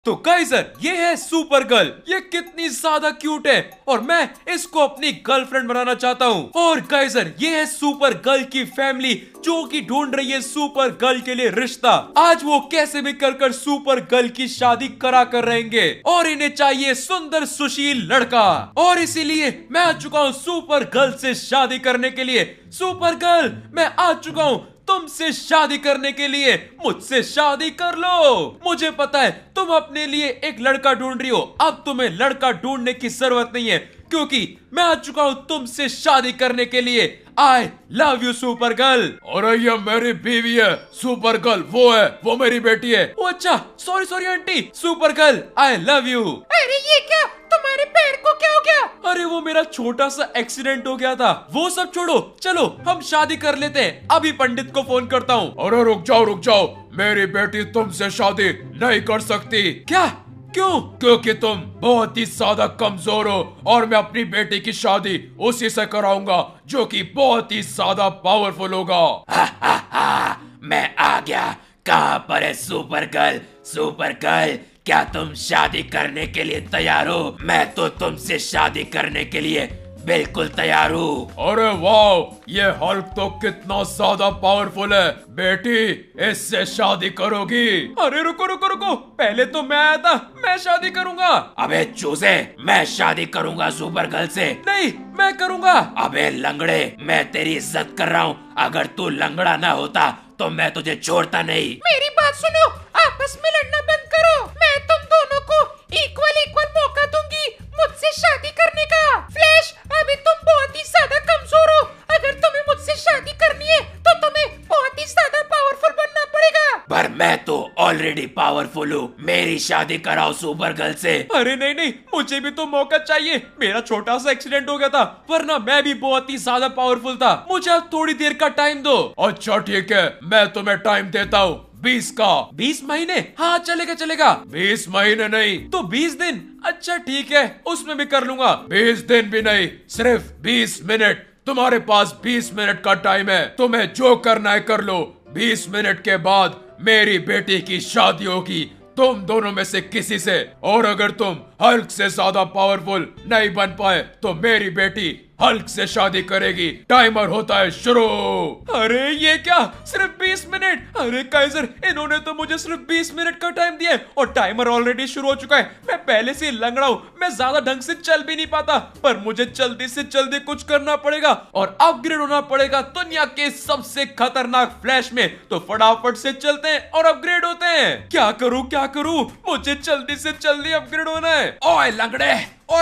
तो काइजर ये है सुपर गर्ल। ये कितनी ज्यादा क्यूट है और मैं इसको अपनी गर्लफ्रेंड बनाना चाहता हूँ। और काइजर ये है सुपर गर्ल की फैमिली जो कि ढूंढ रही है सुपर गर्ल के लिए रिश्ता। आज वो कैसे भी कर सुपर गर्ल की शादी करा कर रहेंगे और इन्हें चाहिए सुंदर सुशील लड़का। और इसीलिए मैं आ चुका हूँ सुपर गर्ल से शादी करने के लिए। सुपर गर्ल मैं आ चुका हूँ तुमसे शादी करने के लिए, मुझसे शादी कर लो। मुझे पता है तुम अपने लिए एक लड़का ढूंढ रही हो, अब तुम्हें लड़का ढूंढने की जरूरत नहीं है क्योंकि मैं आ चुका हूं तुमसे शादी करने के लिए। I love you super girl. अरे ये मेरी बीवी है सुपर गर्ल, वो मेरी बेटी है। ओ अच्छा, sorry sorry aunty. Super girl I love you. अरे ये क्या, तुम्हारे पैर को क्या हो गया? अरे वो मेरा छोटा सा एक्सीडेंट हो गया था, वो सब छोड़ो, चलो हम शादी कर लेते हैं। अभी पंडित को फोन करता हूँ। अरे रुक जाओ, मेरी बेटी तुमसे शादी नहीं कर सकती। क्या? क्यों? क्योंकि तुम बहुत ही ज्यादा कमजोर हो और मैं अपनी बेटी की शादी उसी से कराऊंगा जो कि बहुत ही ज्यादा पावरफुल होगा। मैं आ गया। कहाँ पर है सुपर गर्ल? सुपर गर्ल क्या तुम शादी करने के लिए तैयार हो? मैं तो तुमसे शादी करने के लिए बिल्कुल तैयार हूँ। अरे वाह, ये हल्क तो कितना ज्यादा पावरफुल है। बेटी इससे शादी करोगी? अरे रुको रुको रुको, पहले तो मैं आया था, मैं शादी करूंगा। अबे चूजे, मैं शादी करूंगा सुपर गर्ल से। नहीं, मैं करूंगा। अबे लंगड़े, मैं तेरी इज्जत कर रहा हूँ। अगर तू लंगड़ा ना होता तो मैं तुझे छोड़ता नहीं। मेरी बात सुनो, आपस में लड़ना बंद करो। मैं तुम दोनों को इक्वल मौका दूंगी मुझसे शादी करने का। फ्लैश, अभी तुम बहुत ही ज्यादा कमजोर हो। अगर तुम्हें मुझसे शादी करनी है तो तुम्हें बहुत ही ज्यादा पावरफुल बनना पड़ेगा। पर मैं तो ऑलरेडी पावरफुल हूँ, मेरी शादी कराओ सुपर गर्ल से। अरे नहीं नहीं, मुझे भी तो मौका चाहिए। मेरा छोटा सा एक्सीडेंट हो गया था, वरना मैं भी बहुत ही ज्यादा पावरफुल था। मुझे अब थोड़ी देर का टाइम दो। अच्छा ठीक है, मैं तुम्हें टाइम देता हूँ 20 का। 20 महीने? हाँ चलेगा चलेगा। 20 महीने नहीं तो 20 दिन? अच्छा ठीक है, उसमें भी कर लूंगा। 20 दिन भी नहीं, सिर्फ 20 मिनट। तुम्हारे पास 20 मिनट का टाइम है, तुम्हें जो करना है कर लो। 20 मिनट के बाद मेरी बेटी की शादी होगी तुम दोनों में से किसी से। और अगर तुम हल्क से ज्यादा पावरफुल नहीं बन पाए तो मेरी बेटी हल्क से शादी करेगी। टाइमर होता है शुरू। अरे ये क्या, सिर्फ 20 मिनट? अरे काइजर, इन्होंने तो मुझे सिर्फ 20 मिनट का टाइम दिया है और टाइमर ऑलरेडी शुरू हो चुका है। मैं पहले से लंगड़ा हूँ, मैं ज्यादा ढंग से चल भी नहीं पाता, पर मुझे जल्दी से जल्दी कुछ करना पड़ेगा और अपग्रेड होना पड़ेगा दुनिया के सबसे खतरनाक फ्लैश में। तो फटाफट से चलते हैं और अपग्रेड होते हैं। क्या करूँ, मुझे जल्दी से जल्दी अपग्रेड होना है। ओए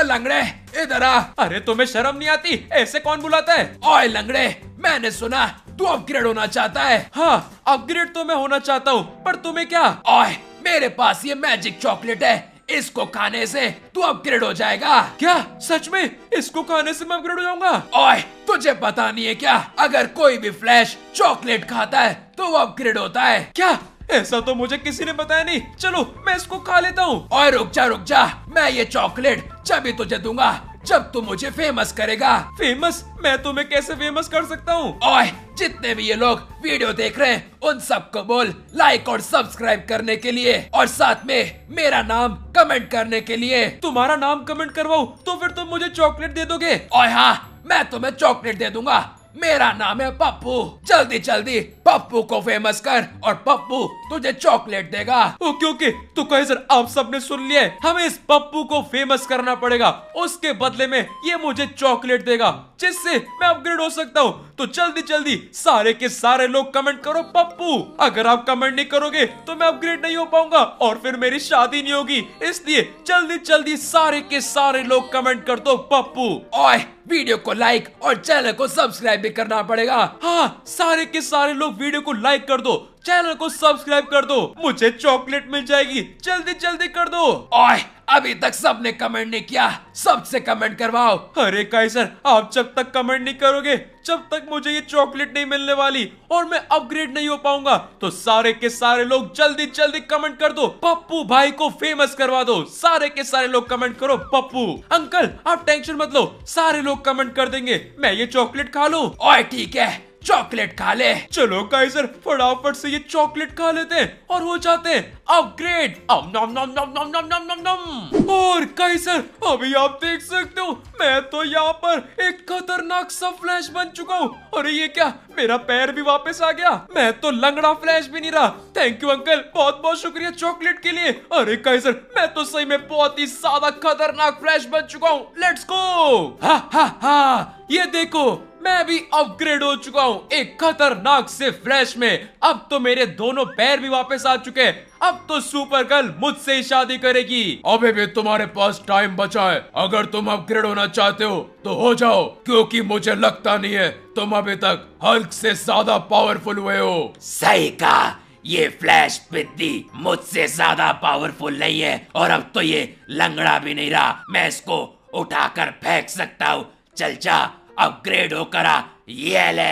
लंगड़े, इधर आ। अरे तुम्हें शर्म नहीं आती? ऐसे कौन बुलाता है? ओए लंगड़े, मैंने सुना तू अपग्रेड होना चाहता है। हाँ, अपग्रेड तो मैं होना चाहता हूँ, पर तुम्हें क्या? ओए, मेरे पास ये मैजिक चॉकलेट है, इसको खाने से तू अपग्रेड हो जाएगा। क्या सच में? इसको खाने से मैं अपग्रेड हो जाऊंगा? ओए, तुझे पता नहीं है क्या? अगर कोई भी फ्लैश चॉकलेट खाता है तो वो अपग्रेड होता है। क्या? ऐसा तो मुझे किसी ने बताया नहीं। चलो मैं इसको खा लेता हूँ। ओए रुक जा, मैं ये चॉकलेट जब भी तुझे दूंगा जब तू मुझे फेमस करेगा। फेमस? मैं तुम्हें कैसे फेमस कर सकता हूँ? ओए, जितने भी ये लोग वीडियो देख रहे हैं उन सबको बोल लाइक और सब्सक्राइब करने के लिए और साथ में मेरा नाम कमेंट करने के लिए। तुम्हारा नाम कमेंट करवाऊं तो फिर तुम मुझे चॉकलेट दे दोगे? ओए हाँ, मैं तुम्हें चॉकलेट दे दूंगा। मेरा नाम है पप्पू। जल्दी पप्पू को फेमस कर और पप्पू तुझे चॉकलेट देगा। ओके, तो काइजर आप सबने सुन लिया है, हमें इस पप्पू को फेमस करना पड़ेगा। उसके बदले में ये मुझे चॉकलेट देगा जिससे मैं अपग्रेड हो सकता हूँ। तो जल्दी सारे के सारे लोग कमेंट करो पप्पू। अगर आप कमेंट नहीं करोगे तो मैं अपग्रेड नहीं हो पाऊंगा और फिर मेरी शादी नहीं होगी। इसलिए जल्दी सारे के सारे लोग कमेंट कर दो पप्पू। ओए, वीडियो को लाइक और चैनल को सब्सक्राइब भी करना पड़ेगा। हाँ, सारे के सारे लोग वीडियो को लाइक कर दो, चैनल को सब्सक्राइब कर दो, मुझे चॉकलेट मिल जाएगी। जल्दी कर दो। ओए, अभी तक सबने कमेंट नहीं किया, सबसे कमेंट करवाओ। अरे काइजर, आप जब तक कमेंट नहीं करोगे जब तक मुझे ये चॉकलेट नहीं मिलने वाली और मैं अपग्रेड नहीं हो पाऊंगा। तो सारे के सारे लोग जल्दी कमेंट कर दो, पप्पू भाई को फेमस करवा दो। सारे के सारे लोग कमेंट करो पप्पू। अंकल आप टेंशन मत लो, सारे लोग कमेंट कर देंगे, मैं ये चॉकलेट खा लूं। ओए ठीक है, चॉकलेट खा ले। चलो काइजर फटाफट से ये चॉकलेट खा लेते हैं और हो जाते हैं अपग्रेड। नम नम नम नम नम नम नम नम। और काइजर अभी आप देख सकते हो मैं तो यहाँ पर एक खतरनाक सा फ्लैश बन चुका हूँ। अरे ये क्या, मेरा पैर भी वापस आ गया, मैं तो लंगड़ा फ्लैश भी नहीं रहा। थैंक यू अंकल, बहुत बहुत शुक्रिया चॉकलेट के लिए। अरे काइजर मैं तो सही में बहुत ही ज्यादा खतरनाक फ्लैश बन चुका हूँ। Let's go. हा हा हा, ये देखो मैं भी अपग्रेड हो चुका हूँ एक खतरनाक से फ्लैश में। अब तो मेरे दोनों पैर भी वापस आ चुके हैं। अब तो सुपर गर्ल मुझसे ही शादी करेगी। अभी भी तुम्हारे पास टाइम बचा है, अगर तुम अपग्रेड होना चाहते हो तो हो जाओ, क्योंकि मुझे लगता नहीं है तुम अभी तक हल्क से ज्यादा पावरफुल हुए हो। सही कहा, ये फ्लैश पिद्दी मुझसे ज्यादा पावरफुल नहीं है और अब तो ये लंगड़ा भी नहीं रहा, मैं इसको उठाकर फेंक सकता हूँ। चल जा, अपग्रेड होकर आ, ये ले।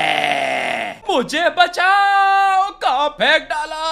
मुझे बचाओ, कहाँ फेंक डाला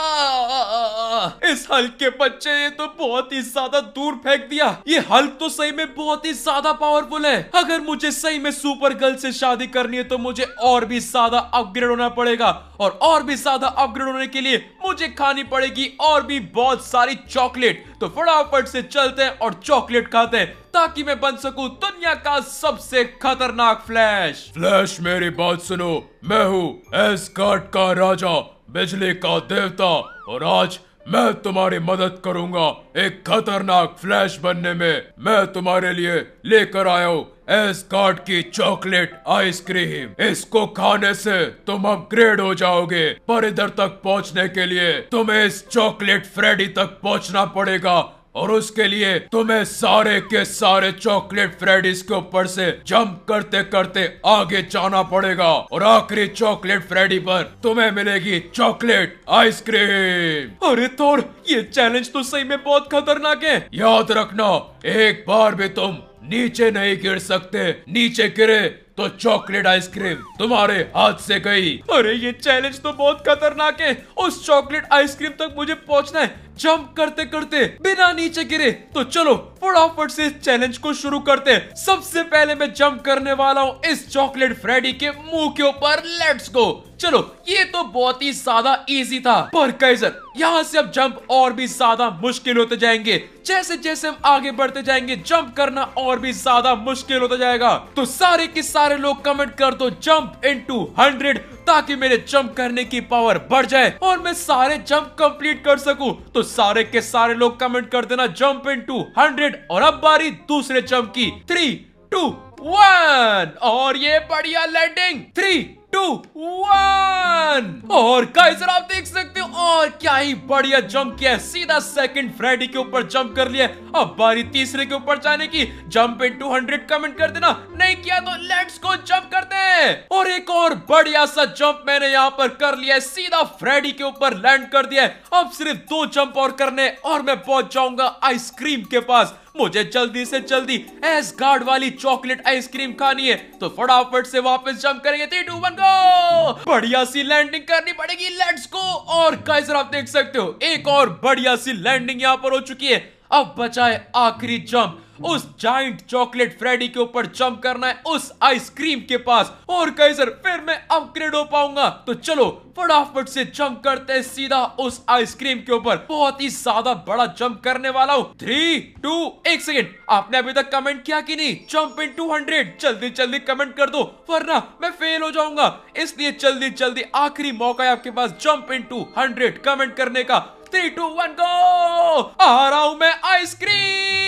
इस हल्क के बच्चे ने, तो बहुत ही ज्यादा दूर फेंक दिया। ये हल्क तो सही में बहुत ही ज्यादा पावरफुल है। अगर मुझे सही में सुपर गर्ल से शादी करनी है तो मुझे और भी ज्यादा अपग्रेड होना पड़ेगा और भी ज्यादा अपग्रेड होने के लिए मुझे खानी पड़ेगी और भी बहुत सारी चॉकलेट। तो फटाफट से चलते हैं और चॉकलेट खाते हैं ताकि मैं बन सकूं दुनिया का सबसे खतरनाक फ्लैश। फ्लैश मेरी बात सुनो, मैं हूँ एस्गार्ड का राजा, बिजली का देवता, और आज मैं तुम्हारी मदद करूंगा एक खतरनाक फ्लैश बनने में। मैं तुम्हारे लिए लेकर आया हूँ एस्गार्ड की चॉकलेट आइसक्रीम। इसको खाने से तुम अपग्रेड हो जाओगे, पर इधर तक पहुँचने के लिए तुम्हें इस चॉकलेट फ्रेडी तक पहुँचना पड़ेगा और उसके लिए तुम्हें सारे के सारे चॉकलेट फ्रेडीज के ऊपर से जंप करते करते आगे जाना पड़ेगा और आखिरी चॉकलेट फ्रेडी पर तुम्हें मिलेगी चॉकलेट आइसक्रीम। अरे थोर, ये चैलेंज तो सही में बहुत खतरनाक है। याद रखना, एक बार भी तुम नीचे नहीं गिर सकते, नीचे गिरे तो चॉकलेट आइसक्रीम तुम्हारे हाथ से गई। अरे ये चैलेंज तो बहुत खतरनाक है। उस चॉकलेट आइसक्रीम तक मुझे पहुंचना है जंप करते करते बिना नीचे गिरे। तो चलो फटाफट से इस चैलेंज को शुरू करते हैं। सबसे पहले मैं जंप करने वाला हूँ इस चॉकलेट फ्रेडी के मुंह के ऊपर। Let's go. चलो ये तो बहुत ही ज्यादा इजी था, पर काइजर यहाँ से अब जंप और भी ज्यादा मुश्किल होते जाएंगे। जैसे जैसे हम आगे बढ़ते जाएंगे जंप करना और भी ज्यादा मुश्किल होता जाएगा। तो सारे के सारे लोग कमेंट कर दो जंप इनटू 100 ताकि मेरे जंप करने की पावर बढ़ जाए और मैं सारे जंप कंप्लीट कर सकूं। तो सारे के सारे लोग कमेंट कर देना जंप इनटू 100। और अब बारी दूसरे जंप की। 3, 2, 1 और ये बढ़िया लैंडिंग। 3, 2, 1 और गाइस आप देख सकते हो और क्या ही बढ़िया जंप किया है। सीधा सेकंड फ्रेडी के ऊपर जंप कर लिया। अब बारी तीसरे के ऊपर जाने की। जंप इनटू 100 कमेंट कर देना, नहीं किया तो लेट्स गो जंप करते हैं। और एक और बढ़िया सा जंप मैंने यहाँ पर कर लिया है, सीधा फ्रेडी के ऊपर लैंड कर दिया है। अब सिर्फ 2 जंप और करने और मैं पहुंच जाऊंगा आइसक्रीम के पास। मुझे जल्दी से जल्दी एस्गार्ड वाली चॉकलेट आइसक्रीम खानी है। तो फटाफट से वापस जंप करेंगे। 3, 2, 1 गो। बढ़िया सी लैंडिंग करनी पड़ेगी। Let's go. और गाइस आप देख सकते हो एक और बढ़िया सी लैंडिंग यहाँ पर हो चुकी है। अब बचा है आखिरी जंप। उस जाइंट चॉकलेट फ्रेडी के ऊपर जंप करना है उस आइसक्रीम के पास और कैसर फिर मैं अपग्रेड हो पाऊंगा। तो चलो फटाफट से जंप करते हैं सीधा उस आइसक्रीम के ऊपर। बहुत ही ज्यादा बड़ा जंप करने वाला हूँ। 3, 2, 1 सेकेंड। आपने अभी तक कमेंट किया कि नहीं? जंप इनटू 100 जल्दी जल्दी कमेंट कर दो वरना मैं फेल हो जाऊंगा। इसलिए जल्दी जल्दी आखिरी मौका है आपके पास जंप इनटू 100 कमेंट करने का। 3, 2, 1 गो। आ रहा हूं मैं आइसक्रीम।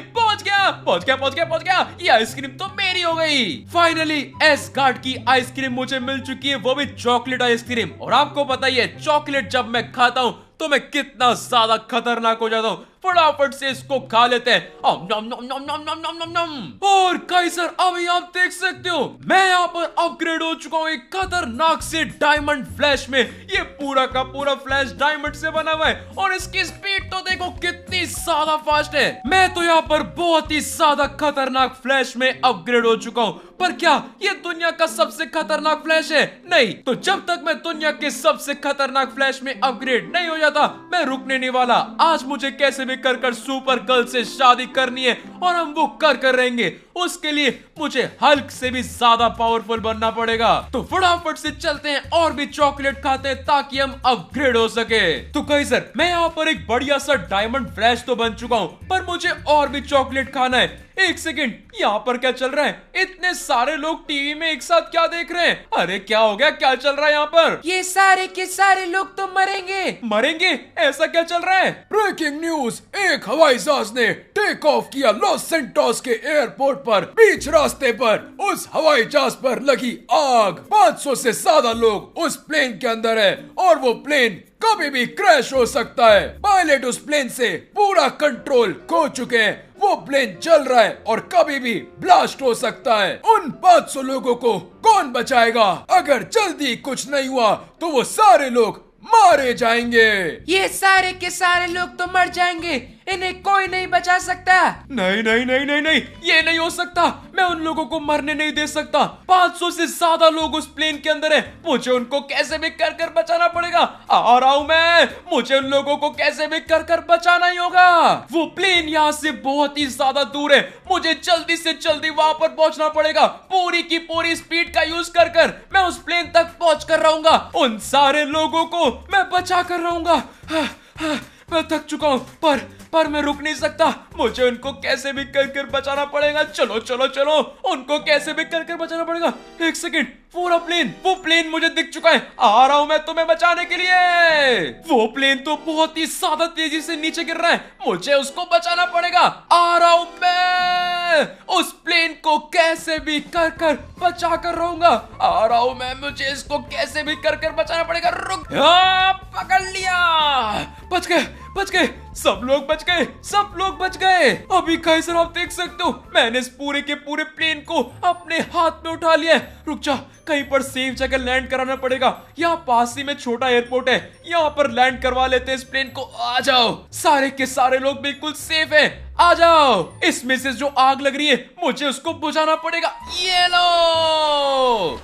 पहुंच गया। ये आइसक्रीम तो मेरी हो गई। फाइनली एस्गार्ड की आइसक्रीम मुझे मिल चुकी है, वो भी चॉकलेट आइसक्रीम। और आपको पता ही है चॉकलेट जब मैं खाता हूं तो मैं कितना ज्यादा खतरनाक हो जाता हूँ। फटाफट से इसको खा लेते हैं। नम नम नम नम नम नम नम नम। और काइसर अभी आप देख सकते हो मैं यहाँ पर अपग्रेड हो चुका हूँ एक खतरनाक से डायमंड फ्लैश में। ये पूरा का पूरा फ्लैश डायमंड से बना हुआ है और इसकी स्पीड तो देखो कितनी ज्यादा फास्ट है। मैं तो यहाँ पर बहुत ही ज्यादा खतरनाक फ्लैश में अपग्रेड हो चुका हूँ। पर क्या ये दुनिया का सबसे खतरनाक फ्लैश है? नहीं। तो जब तक मैं दुनिया के सबसे खतरनाक फ्लैश में अपग्रेड नहीं हो जाता मैं रुकने नहीं वाला। आज मुझे कैसे भी कर सुपर गर्ल से शादी करनी है और हम वो कर रहेंगे। उसके लिए मुझे हल्क से भी ज्यादा पावरफुल बनना पड़ेगा। तो फटाफट से चलते हैं और भी चॉकलेट खाते हैं ताकि हम अपग्रेड हो सके। तो काइजर, मैं यहाँ पर एक बढ़िया सा डायमंड फ्लैश तो बन चुका हूँ, पर मुझे और भी चॉकलेट खाना है। एक सेकंड, यहाँ पर क्या चल रहा है? इतने सारे लोग टीवी में एक साथ क्या देख रहे हैं? अरे क्या हो गया? क्या चल रहा है यहाँ पर? ये सारे के सारे लोग तो मरेंगे। मरेंगे? ऐसा क्या चल रहा है? ब्रेकिंग न्यूज, एक हवाई जहाज ने टेक ऑफ किया लॉस सेंटोस के एयरपोर्ट पर। बीच रास्ते पर उस हवाई जहाज पर लगी आग। 500 से ज्यादा लोग उस प्लेन के अंदर है और वो प्लेन कभी भी क्रैश हो सकता है। पायलट उस प्लेन से पूरा कंट्रोल खो चुके हैं। वो प्लेन चल रहा है और कभी भी ब्लास्ट हो सकता है। उन 500 लोगों को कौन बचाएगा? अगर जल्दी कुछ नहीं हुआ तो वो सारे लोग मारे जाएंगे। ये सारे के सारे लोग तो मर जाएंगे, इन्हें कोई नहीं बचा सकता। नहीं नहीं नहीं नहीं नहीं, ये नहीं हो सकता। मैं उन लोगों को मरने नहीं दे सकता। 500 से ज्यादा लोग उस प्लेन के अंदर है। मुझे उनको कैसे भी कर बचाना पड़ेगा। आ रहा हूं मैं। मुझे उन लोगों को कैसे भी कर बचाना ही होगा। वो प्लेन यहाँ से बहुत ही ज्यादा दूर है। मुझे जल्दी से जल्दी वहां पर पहुंचना पड़ेगा। पूरी की पूरी स्पीड का यूज कर मैं उस प्लेन तक पहुंच कर रहूंगा। उन सारे लोगों को मैं बचा कर रहूंगा। मैं थक चुका हूं, पर मैं रुक नहीं सकता। मुझे उनको कैसे भी कर बचाना पड़ेगा। चलो चलो चलो, उनको कैसे भी कर बचाना पड़ेगा। एक सेकंड, वो प्लेन मुझे दिख चुका है। आ रहा हूं मैं तुम्हें बचाने के लिए। वो प्लेन तो बहुत ही ज्यादा तेजी से नीचे गिर रहा है। मुझे उसको बचाना पड़ेगा। आ रहा हूं मैं। उस प्लेन को कैसे भी कर बचा कर रहूंगा। आ रहा हूं मैं। मुझे इसको कैसे भी कर बचाना पड़ेगा। रुक, पकड़ लिया। बच गए, सब लोग बच गए। अभी काइजर, आप देख सकते हो, मैंने इस पूरे के पूरे प्लेन को अपने हाथ में उठा लिया है। रुक जा, कहीं पर सेफ जगह लैंड कराना पड़ेगा। यहाँ पास ही में छोटा एयरपोर्ट है, यहाँ पर लैंड करवा लेते हैं इस प्लेन को। आ जाओ, सारे के सारे लोग बिल्कुल सेफ हैं। आ जाओ। इसमें से जो आग लग रही है, मुझे उसको बुझाना पड़ेगा। ये लो।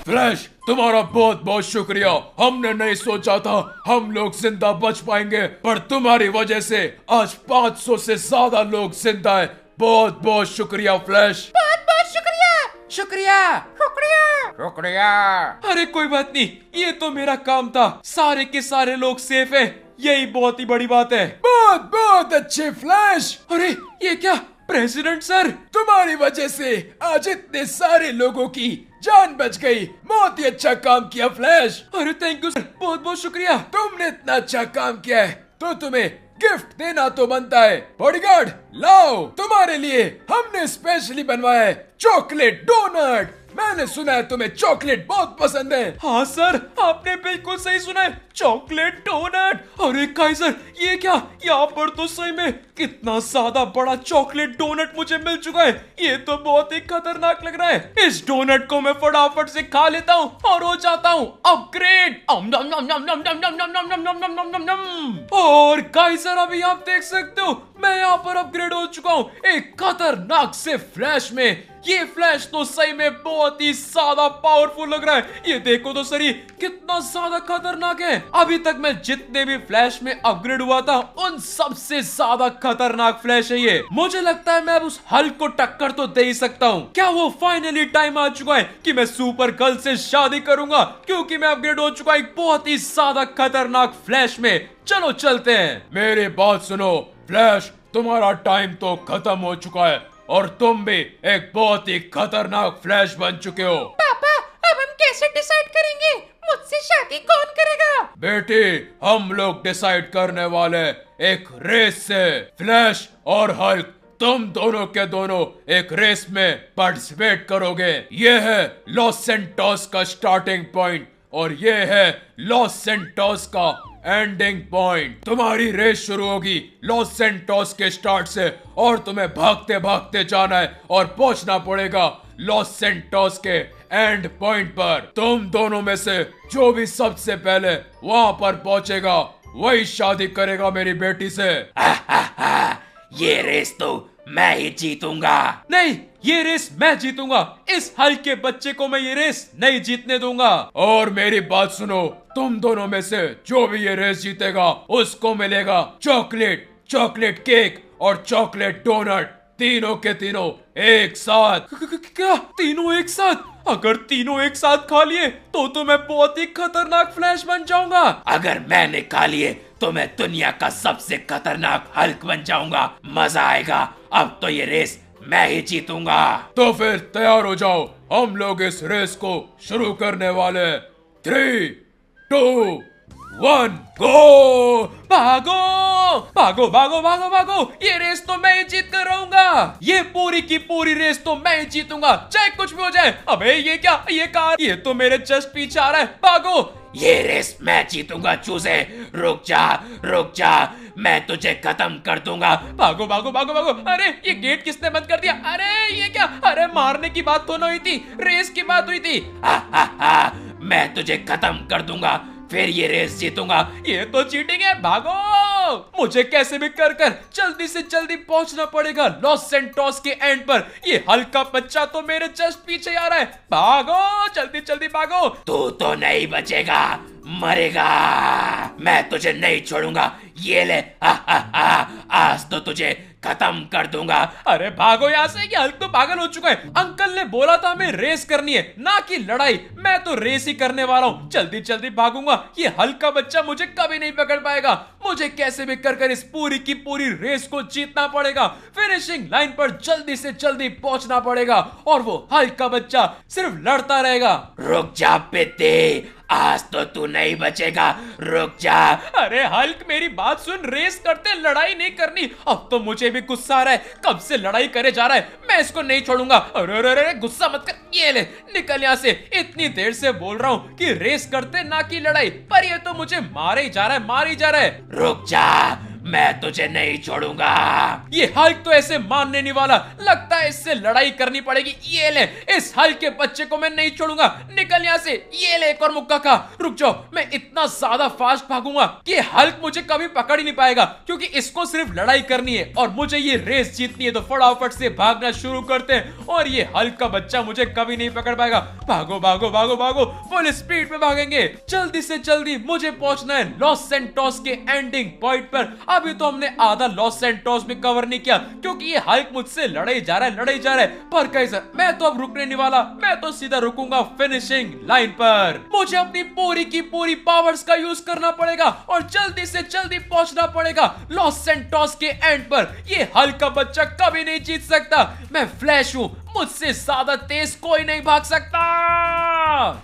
फ्लैश, तुम्हारा बहुत बहुत शुक्रिया। हमने नहीं सोचा था हम लोग जिंदा बच पाएंगे, पर तुम्हारी वजह से आज 500 से ज्यादा लोग जिंदा है। बहुत बहुत शुक्रिया फ्लैश। बहुत बहुत शुक्रिया। अरे कोई बात नहीं, ये तो मेरा काम था। सारे के सारे लोग सेफ हैं, यही बहुत ही बड़ी बात है। बहुत बहुत अच्छे फ्लैश। अरे ये क्या, प्रेसिडेंट सर? तुम्हारी वजह से आज इतने सारे लोगों की जान बच गई। बहुत ही अच्छा काम किया फ्लैश। अरे थैंक यू सर, बहुत बहुत शुक्रिया। तुमने इतना अच्छा काम किया है तो तुम्हें गिफ्ट देना तो बनता है। बॉडीगार्ड, लाओ, तुम्हारे लिए हमने स्पेशली बनवाया है चॉकलेट डोनट। मैंने सुना है तुम्हें चॉकलेट बहुत पसंद है। हाँ सर, आपने बिल्कुल सही सुना है, चॉकलेट डोनट। अरे काइजर, ये क्या? यहाँ पर तो सही में कितना ज्यादा बड़ा चॉकलेट डोनट मुझे मिल चुका है। ये तो बहुत ही खतरनाक लग रहा है। इस डोनट को मैं फटाफट से खा लेता हूँ और हो जाता हूँ अपग्रेड। और काइजर, अभी आप देख सकते हो, मैं यहाँ पर अपग्रेड हो चुका हूँ एक खतरनाक से फ्लैश में। ये फ्लैश तो सही में बहुत ही ज्यादा पावरफुल लग रहा है। ये देखो तो सही, कितना ज्यादा खतरनाक है। अभी तक मैं जितने भी फ्लैश में अपग्रेड हुआ था, उन सबसे ज्यादा खतरनाक फ्लैश है ये। मुझे लगता है मैं अब उस हल्क को टक्कर तो दे ही सकता हूँ। क्या वो फाइनली टाइम आ चुका है कि मैं सुपर गर्ल से शादी करूंगा, क्योंकि मैं अपग्रेड हो चुका एक बहुत ही ज्यादा खतरनाक फ्लैश में। चलो चलते हैं। मेरी बात सुनो फ्लैश, तुम्हारा टाइम तो खत्म हो चुका है और तुम भी एक बहुत ही खतरनाक फ्लैश बन चुके हो। पापा, अब हम कैसे डिसाइड करेंगे मुझसे शादी कौन करेगा? बेटी, हम लोग डिसाइड करने वाले एक रेस से। फ्लैश और हल्क, तुम दोनों के दोनों एक रेस में पार्टिसिपेट करोगे। ये है लॉस सेंटोस का स्टार्टिंग पॉइंट और ये है लॉस सेंटोस का एंडिंग पॉइंट। तुम्हारी रेस शुरू होगी लॉस सेंटोस के स्टार्ट से और तुम्हें भागते भागते जाना है और पहुंचना पड़ेगा लॉस सेंटोस के एंड पॉइंट पर। तुम दोनों में से जो भी सबसे पहले वहां पर पहुंचेगा वही शादी करेगा मेरी बेटी से। ये रेस तो मैं ही जीतूंगा। नहीं, ये रेस मैं जीतूंगा, इस हल्के बच्चे को मैं ये रेस नहीं जीतने दूंगा। और मेरी बात सुनो, तुम दोनों में से जो भी ये रेस जीतेगा उसको मिलेगा चॉकलेट, चॉकलेट केक और चॉकलेट डोनट, तीनों के तीनों एक साथ। क्या तीनों एक साथ? अगर तीनों एक साथ खा लिए तो मैं बहुत ही खतरनाक फ्लैश बन जाऊंगा। अगर मैंने खा लिए तो मैं दुनिया का सबसे खतरनाक हल्क बन जाऊंगा। मजा आएगा। अब तो ये रेस मैं ही जीतूंगा। तो फिर तैयार हो जाओ, हम लोग इस रेस को शुरू करने वाले। 3, 2, 1 गो! भागो भागो भागो भागो भागो, ये रेस तो मैं ही जीत कर रहूंगा। ये पूरी की पूरी रेस तो मैं ही जीतूंगा, चाहे कुछ भी हो जाए। अबे ये क्या, ये कार, ये तो मेरे जस्ट पीछे आ रहा है। भागो। ये रेस मैं जीतूंगा चूजे। रुक जा, मैं तुझे खत्म कर दूंगा। भागो भागो भागो भागो। अरे ये गेट किसने बंद कर दिया? अरे ये क्या? अरे मारने की बात तो नहीं हुई थी, रेस की बात हुई थी। हा, मैं तुझे खत्म कर दूंगा, फिर ये रेस जीतूंगा। ये तो चीटिंग है। भागो, मुझे कैसे भी कर जल्दी से जल्दी पहुंचना पड़ेगा लॉस सैंटोस के एंड पर। ये हल्का बच्चा तो मेरे जस्ट पीछे आ रहा है। भागो, जल्दी जल्दी भागो। तू तो नहीं बचेगा, मरेगा। मैं तुझे नहीं छोड़ूंगा। ये ले, आज तो तुझे खत्म कर दूंगा। अरे भागो यहाँ से, ये हल्क तो पागल हो चुका है। अंकल ने बोला था हमें रेस करनी है, ना कि लड़ाई। मैं तो रेस ही करने वाला हूँ, जल्दी जल्दी भागूंगा। ये हल्का बच्चा मुझे कभी नहीं पकड़ पाएगा। मुझे कैसे भी कर इस पूरी की पूरी रेस को जीतना पड़ेगा। फिनिशिंग लाइन पर जल्दी से जल्दी पहुंचना पड़ेगा और वो हल्का बच्चा सिर्फ लड़ता रहेगा। रुक जा बेटे, आज तो तू नहीं बचेगा। रुक जा। अरे हल्क मेरी बात सुन, रेस करते लड़ाई नहीं करनी। अब तो मुझे भी गुस्सा आ रहा है, कब से लड़ाई करे जा रहा है। मैं इसको नहीं छोड़ूंगा। अरे अरे अरे, गुस्सा मत कर। ये ले, निकल यहाँ से। इतनी देर से बोल रहा हूँ कि रेस करते ना कि लड़ाई, पर ये तो मुझे मारे ही जा रहा है, मार ही जा रहा है। रुक जा, मैं तुझे नहीं छोड़ूंगा। ये हल्क तो ऐसे मानने नहीं वाला, लगता है इससे लड़ाई करनी पड़ेगी। ये ले, इस हल्क के बच्चे को मैं नहीं छोड़ूंगा। निकल यहाँ से। ये ले, एक और मुक्का खा। रुक जाओ, मैं इतना ज्यादा फास्ट भागूंगा कि हल्क मुझे कभी पकड़ ही नहीं पाएगा, क्योंकि इसको सिर्फ लड़ाई करनी है और मुझे ये रेस जीतनी है। तो फटाफट से भागना शुरू करते हैं और ये हल्क का बच्चा मुझे कभी नहीं पकड़ पाएगा। भागो भागो भागो भागो, फुल स्पीड में भागेंगे। जल्दी से जल्दी मुझे पहुंचना है लॉस सैंटोस के एंडिंग पॉइंट पर। अभी तो हमने आधा लॉस सैंटोस भी कवर नहीं किया, क्योंकि ये हल्क मुझसे लड़ाई जा रहा है। पर कैसे, मैं तो अब रुकने नहीं वाला। मैं तो सीधा रुकूंगा फिनिशिंग लाइन पर। मुझे अपनी पूरी की पूरी पावर्स का यूज करना पड़ेगा और जल्दी से जल्दी पहुंचना पड़ेगा लॉस सैंटोस के एंड पर। ये हल्क का बच्चा कभी नहीं जीत सकता। मैं फ्लैश हूँ, मुझसे ज्यादा तेज कोई नहीं भाग सकता।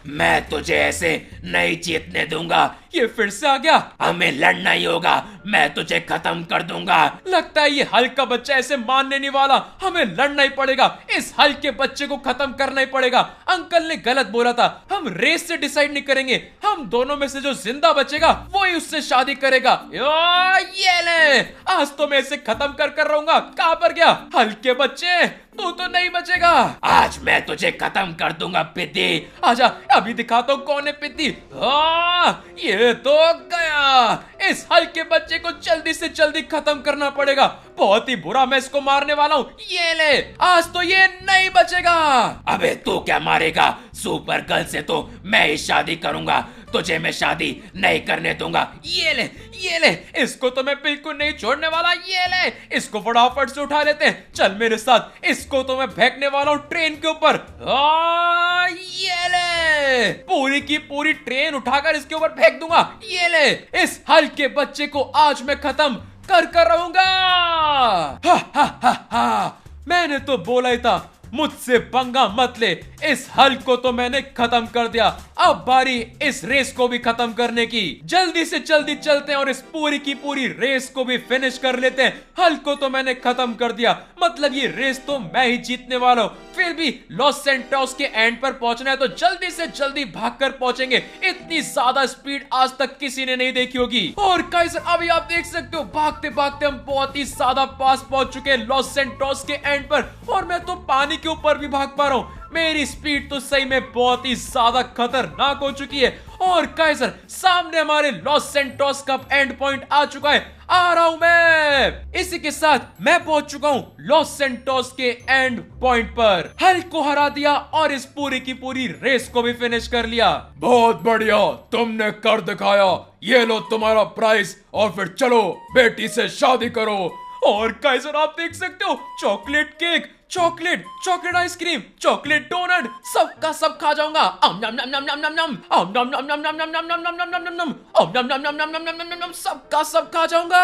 मैं तुझे ऐसे नहीं जीतने दूंगा। ये फिर से आ गया। हमें लड़ना ही होगा, मैं तुझे खत्म कर दूंगा। लगता है ये हल्क का बच्चा ऐसे मानने नहीं वाला। हमें लड़ना ही पड़ेगा, इस हल्क के बच्चे को खत्म करना ही पड़ेगा। अंकल ने गलत बोला था, हम रेस से डिसाइड नहीं करेंगे। हम दोनों में से जो जिंदा बचेगा वो ही उससे शादी करेगा। ये ले, आज तो मैं इसे खत्म कर रहूंगा। कहां पर गया हल्क के बच्चे? तू तो नहीं बचेगा। आज मैं तुझे खत्म कर दूंगा पिद्दी। आजा, अभी दिखाता हूँ कौन है पिद्दी। ये तो गया। इस हल्क के बच्चे को जल्दी से जल्दी खत्म करना पड़ेगा। बहुत ही बुरा, मैं इसको मारने वाला हूँ। ये ले, आज तो ये नहीं बचेगा। अबे तू क्या मारेगा? सुपर गर्ल से तो मैं ही शादी करूंगा, तुझे मैं शादी नहीं करने दूंगा। ये ले, इसको तो मैं बिल्कुल नहीं छोड़ने वाला। ये ले, इसको फटाफट से उठा लेते हैं। चल मेरे साथ, इसको तो मैं फेंकने वाला हूँ ट्रेन के ऊपर। ये ले, पूरी की पूरी ट्रेन उठाकर इसके ऊपर फेंक दूंगा। ये ले, इस हल्क के बच्चे को आज मैं खत्म कर रहूंगा। मैंने तो बोला ही था, मुझसे पंगा मत ले। इस हल्क को तो मैंने खत्म कर दिया, अब बारी इस रेस को भी खत्म करने की। जल्दी से जल्दी चलते हैं और इस पूरी की पूरी रेस को भी फिनिश कर लेते हैं। हल्क को तो मैंने खत्म कर दिया, मतलब ये रेस तो मैं ही जीतने वाला हूँ। फिर भी लॉस सैंटोस के एंड पर पहुंचना है तो जल्दी से जल्दी भागकर पहुंचेंगे। इतनी ज्यादा स्पीड आज तक किसी ने नहीं देखी होगी। और गाइस, अभी आप देख सकते हो, भागते भागते हम बहुत ही ज्यादा पास पहुंच चुके हैं लॉस सैंटोस के एंड पर। और मैं तो पानी के ऊपर भी भाग पा रहा हूँ। मेरी स्पीड तो सही में बहुत ही ज्यादा खतरनाक हो चुकी है। और काइजर सामने हमारे लॉस सैंटोस का एंड पॉइंट आ चुका है। आ रहा हूं मैं। इसी के साथ मैं पहुंच चुका हूं लॉस सैंटोस के एंड पॉइंट पर। हल्क को हरा दिया और इस पूरी की पूरी रेस को भी फिनिश कर लिया। बहुत बढ़िया, तुमने कर दिखाया। ये लो तुम्हारा प्राइस और फिर चलो बेटी से शादी करो। और काइजर आप देख सकते हो, chocolate cake, chocolate ice cream, chocolate donut, सबका सब खा जाऊंगा। सबका सब खा जाऊंगा।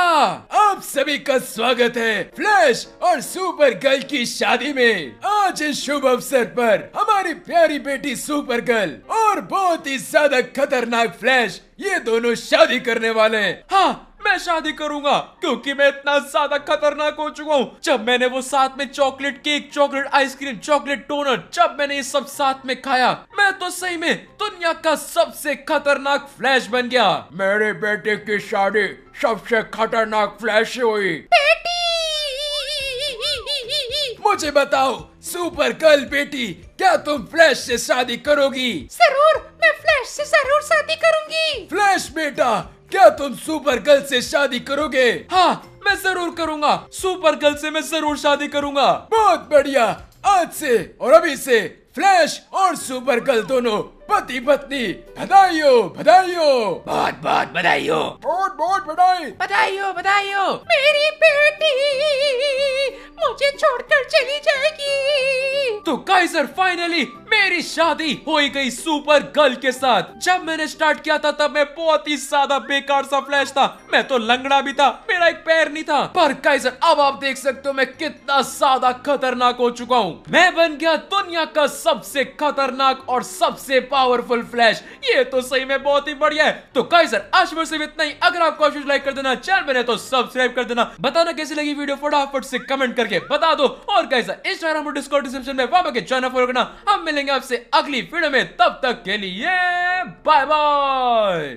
आप सभी का स्वागत है फ्लैश और सुपर गर्ल की शादी में। आज इस शुभ अवसर पर हमारी प्यारी बेटी सुपर गर्ल और बहुत ही ज्यादा खतरनाक फ्लैश, ये दोनों शादी करने वाले हैं। हाँ, मैं शादी करूंगा क्योंकि मैं इतना ज्यादा खतरनाक हो चुका हूँ। जब मैंने वो साथ में chocolate cake, chocolate ice cream, chocolate donut, जब मैंने ये सब साथ में खाया, मैं तो सही में दुनिया का सबसे खतरनाक फ्लैश बन गया। मेरे बेटे की शादी सबसे खतरनाक फ्लैश हुई। मुझे बताओ सुपर गर्ल बेटी, क्या तुम फ्लैश से शादी करोगी? जरूर, मैं फ्लैश से जरूर शादी करूंगी। फ्लैश बेटा, क्या तुम सुपर गर्ल से शादी करोगे? हाँ, मैं जरूर करूंगा। सुपर गर्ल से मैं जरूर शादी करूंगा। बहुत बढ़िया, आज से और अभी से फ्लैश और सुपर गर्ल दोनों पति पत्नी। बधाई हो, बधाई हो। बहुत बहुत बधाई हो। बहुत बहुत बधाई। बधाई हो, बधाई हो। मेरी बेटी मुझे छोड़कर चली जाएगी। तो काइजर फाइनली मेरी शादी हो ही गई सुपर गर्ल के साथ। जब मैंने स्टार्ट किया था तब मैं बहुत ही ज्यादा बेकार सा फ्लैश था। मैं तो लंगड़ा भी था, मेरा एक पैर नहीं था। पर काइजर अब आप देख सकते हो मैं कितना ज्यादा खतरनाक हो चुका हूँ। मैं बन गया दुनिया का सबसे खतरनाक और सबसे पावरफुल फ्लैश। ये तो सही में बहुत ही बढ़िया है। तो काइजर आज मेरे से इतना ही। अगर आपको अच्छी लाइक कर देना, चैनल बने तो सब्सक्राइब कर देना। बताना कैसी लगी वीडियो फटाफट से कमेंट करके बता दो। और काइजर इंस्टाग्राम और डिस्कॉर्ड डिस्क्रिप्शन में वहां के चैनल फॉलो करना। हम मिलेंगे आपसे अगली वीडियो में, तब तक के लिए बाय बाय।